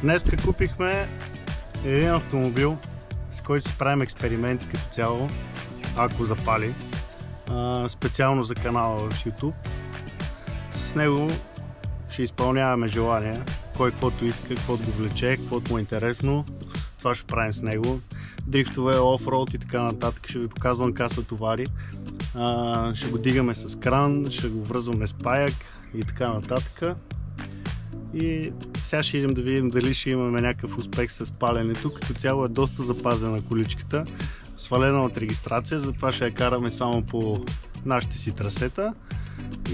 Днеска купихме един автомобил, с който си правим експерименти като цяло, ако запали, специално за канала в YouTube. С него ще изпълняваме желания, кой каквото иска, каквото го влече, каквото му е интересно. Това ще правим с него. Дрифтове, офроуд и така нататък. Ще ви показвам как се товари. Ще го дигаме с кран, ще го връзваме с паяк и така нататък. И сега ще идем да видим дали ще имаме някакъв успех с паленето. Като цяло е доста запазена количката, свалена от регистрация, затова ще я караме само по нашите си трасета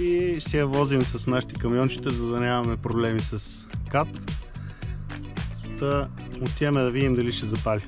и ще я возим с нашите камиончета, за да нямаме проблеми с кат. Та отиваме да видим дали ще запали.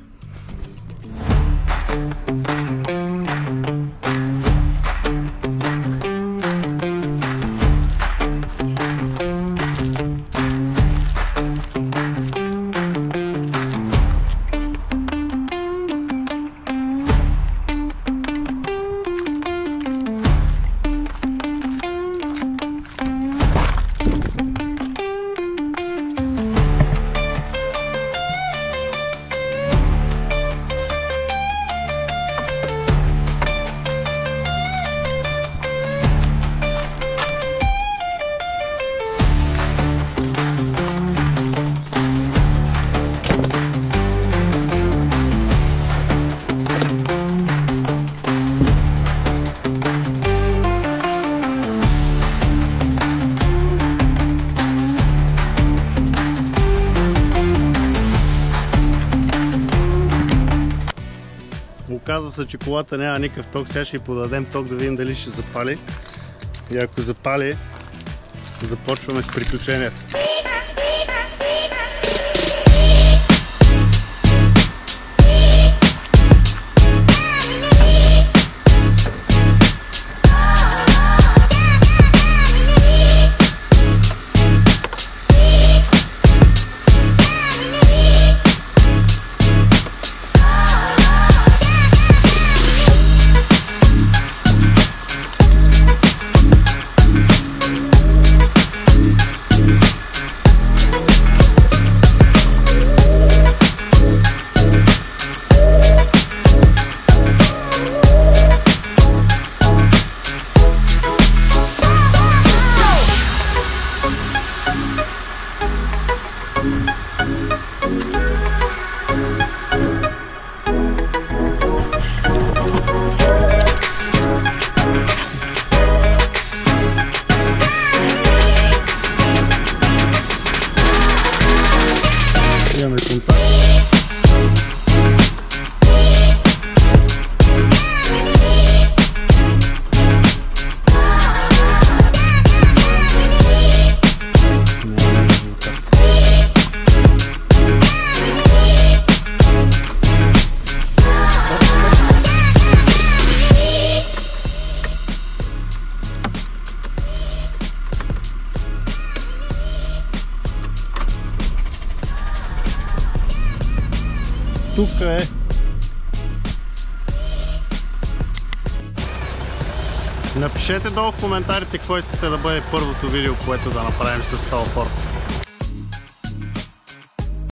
Оказва се, че колата няма никакъв ток. Сега ще й подадем ток да видим дали ще запали. И ако запали, започваме с приключението. Имаме контакт. Тук е. Напишете долу в коментарите какво искате да бъде първото видео, което да направим с този Ford.